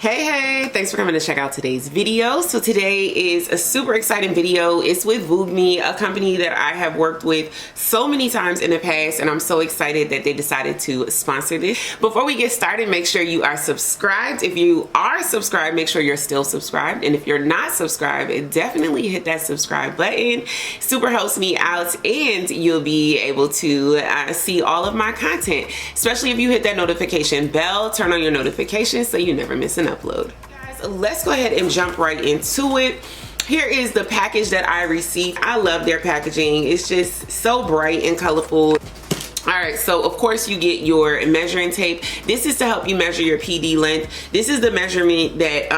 Hey, thanks for coming to check out today's video. So today is a super exciting video. It's with Vooglam, a company that I have worked with so many times in the past, and I'm so excited that they decided to sponsor this. Before we get started, make sure you are subscribed. If you are subscribed, make sure you're still subscribed, and if you're not subscribed, definitely hit that subscribe button. Super helps me out, and you'll be able to see all of my content, especially if you hit that notification bell. Turn on your notifications so you never miss an upload. Guys, let's go ahead and jump right into it. Here is the package that I received. I love their packaging. It's just so bright and colorful. Alright, so of course you get your measuring tape. This is to help you measure your PD length. This is the measurement that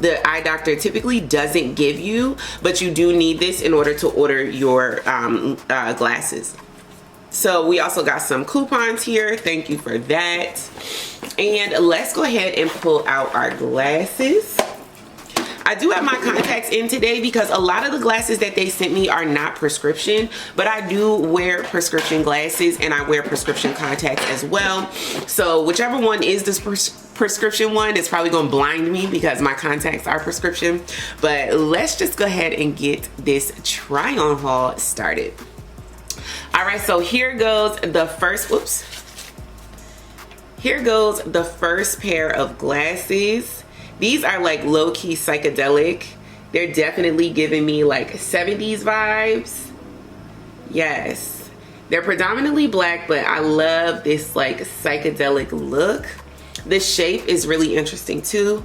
the eye doctor typically doesn't give you, but you do need this in order to order your glasses. So we also got some coupons here. Thank you for that. And let's go ahead and pull out our glasses. I do have my contacts in today because a lot of the glasses that they sent me are not prescription, but I do wear prescription glasses and I wear prescription contacts as well. So whichever one is this prescription one, it's probably gonna blind me because my contacts are prescription. But let's just go ahead and get this try on haul started. All right, so here goes the first, here goes the first pair of glasses. These are like low-key psychedelic. They're definitely giving me like 70s vibes. Yes, they're predominantly black, but I love this like psychedelic look. The shape is really interesting too.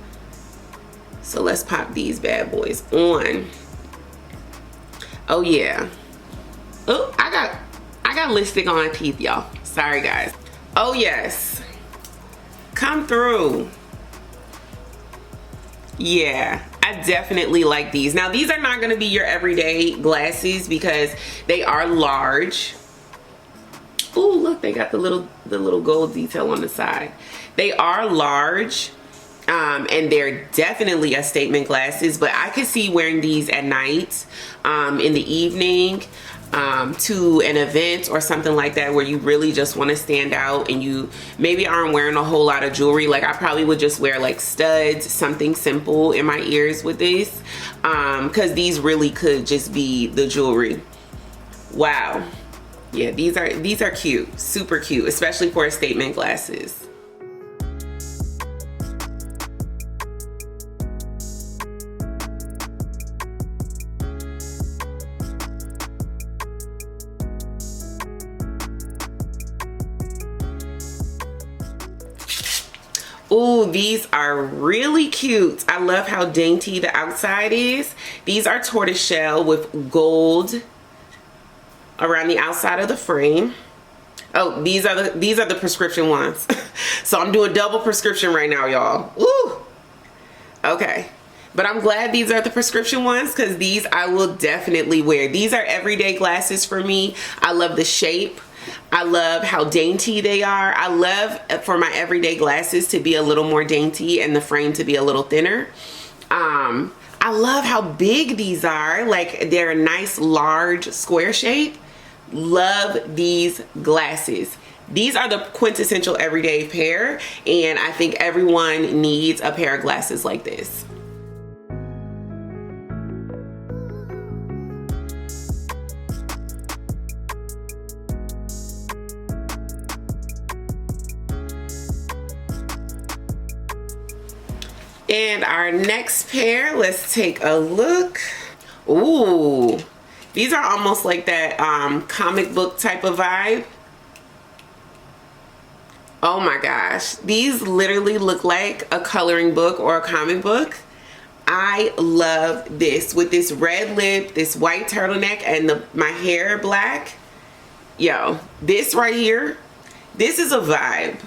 So let's pop these bad boys on. Oh yeah. Oh, I got lipstick on my teeth, y'all. Sorry guys. Oh yes, come through. Yeah, I definitely like these. Now these are not going to be your everyday glasses because they are large. Ooh, look, they got the little gold detail on the side. They are large, and they're definitely a statement glasses, but I could see wearing these at night, in the evening, to an event or something like that where you really just want to stand out and you maybe aren't wearing a whole lot of jewelry. Like I probably would just wear like studs, something simple in my ears with this, because these really could just be the jewelry. Wow. Yeah, these are cute, super cute, especially for statement glasses. Ooh, these are really cute. I love how dainty the outside is. These are tortoiseshell with gold around the outside of the frame. Oh, these are the prescription ones. So I'm doing double prescription right now, y'all. Ooh. Okay. But I'm glad these are the prescription ones because these I will definitely wear. These are everyday glasses for me. I love the shape. I love how dainty they are. I love for my everyday glasses to be a little more dainty and the frame to be a little thinner. I love how big these are. Like they're a nice large square shape. Love these glasses. These are the quintessential everyday pair, and I think everyone needs a pair of glasses like this. And our next pair, let's take a look. Ooh, these are almost like that comic book type of vibe. Oh my gosh, these literally look like a coloring book or a comic book. I love this with this red lip, this white turtleneck, and my hair black. Yo, this right here, this is a vibe.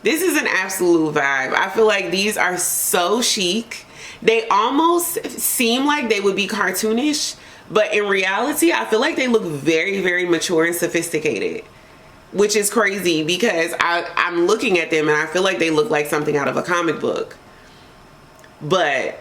This is an absolute vibe. I feel like these are so chic. They almost seem like they would be cartoonish, but in reality, I feel like they look very, very mature and sophisticated, which is crazy because I'm looking at them and I feel like they look like something out of a comic book. But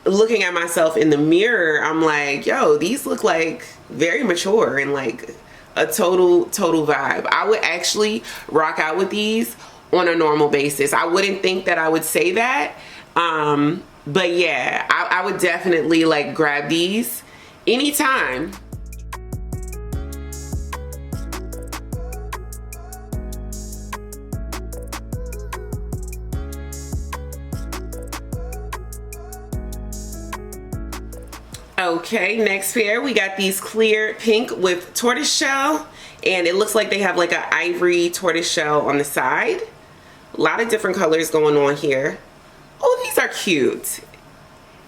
looking at myself in the mirror, I'm like, yo, these look like very mature and like a total vibe. I would actually rock out with these on a normal basis. I wouldn't think that I would say that, But yeah, I would definitely like grab these anytime. Okay, next pair, we got these clear pink with tortoiseshell, and it looks like they have like an ivory tortoiseshell on the side. A lot of different colors going on here. Oh, these are cute.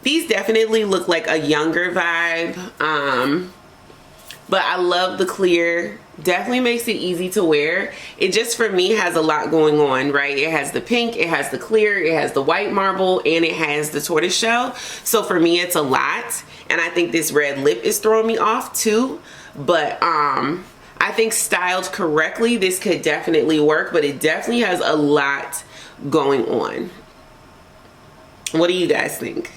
These definitely look like a younger vibe, but I love the clear. Definitely makes it easy to wear. It just, for me, has a lot going on, right? It has the pink, it has the clear, it has the white marble, and it has the tortoiseshell. So for me, it's a lot. And I think this red lip is throwing me off too. But I think styled correctly, this could definitely work, but it definitely has a lot going on. What do you guys think?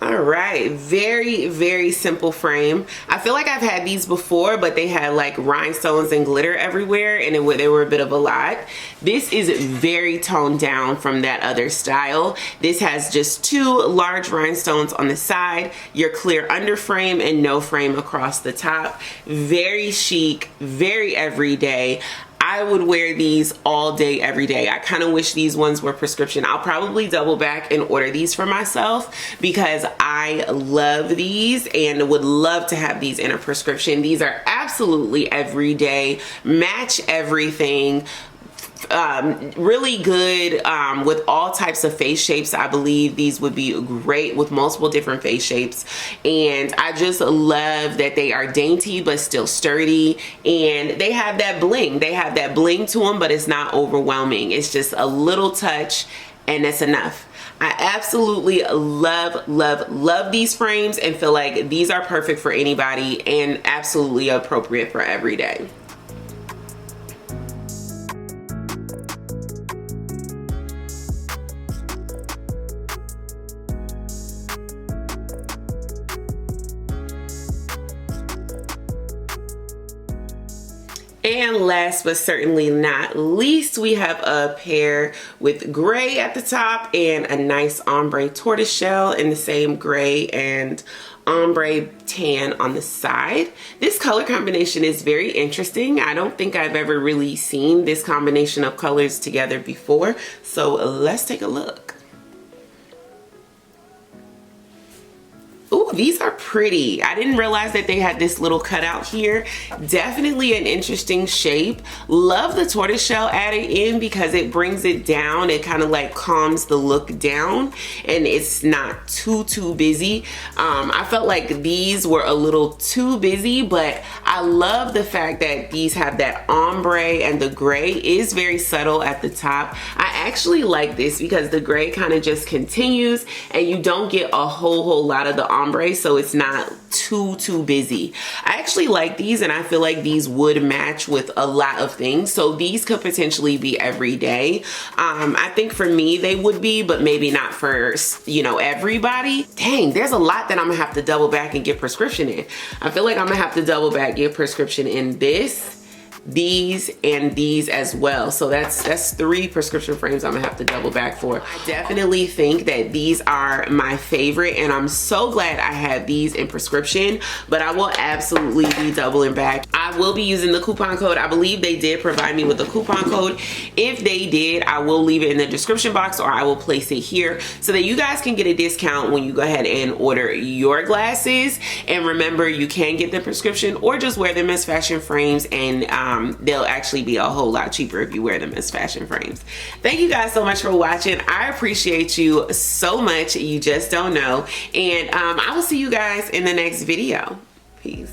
All right, very, very simple frame. I feel like I've had these before, but they had like rhinestones and glitter everywhere, and they were a bit of a lot. This is very toned down from that other style. This has just 2 large rhinestones on the side, your clear under frame, and no frame across the top. Very chic, very everyday. I would wear these all day, every day. I kind of wish these ones were prescription. I'll probably double back and order these for myself because I love these and would love to have these in a prescription. These are absolutely everyday, match everything. Really good with all types of face shapes. I believe these would be great with multiple different face shapes, and I just love that they are dainty but still sturdy, and they have that bling. They have that bling to them, but it's not overwhelming. It's just a little touch, and that's enough. I absolutely love, love, love these frames and feel like these are perfect for anybody and absolutely appropriate for every day. And last but certainly not least, we have a pair with gray at the top and a nice ombre tortoiseshell in the same gray and ombre tan on the side. This color combination is very interesting. I don't think I've ever really seen this combination of colors together before. So let's take a look. Ooh, these are pretty. I didn't realize that they had this little cutout here. Definitely an interesting shape. Love the tortoiseshell added in because it brings it down. It kind of like calms the look down and it's not too busy. I felt like these were a little too busy, but I love the fact that these have that ombre and the gray is very subtle at the top. I actually like this because the gray kind of just continues and you don't get a whole lot of the ombre, so it's not too busy. I actually like these and I feel like these would match with a lot of things, so these could potentially be every day. I think for me they would be, but maybe not for, you know, everybody. Dang, there's a lot that I'm gonna have to double back and get prescription in. I feel like I'm gonna have to double back, get prescription in this, these, and these as well. So that's 3 prescription frames I'm gonna have to double back for. I definitely think that these are my favorite and I'm so glad I have these in prescription, but I will absolutely be doubling back. I will be using the coupon code. I believe they did provide me with a coupon code. If they did, I will leave it in the description box or I will place it here so that you guys can get a discount when you go ahead and order your glasses. And remember, you can get the prescription or just wear them as fashion frames, and they'll actually be a whole lot cheaper if you wear them as fashion frames. Thank you guys so much for watching. I appreciate you so much. You just don't know. And I will see you guys in the next video. Peace.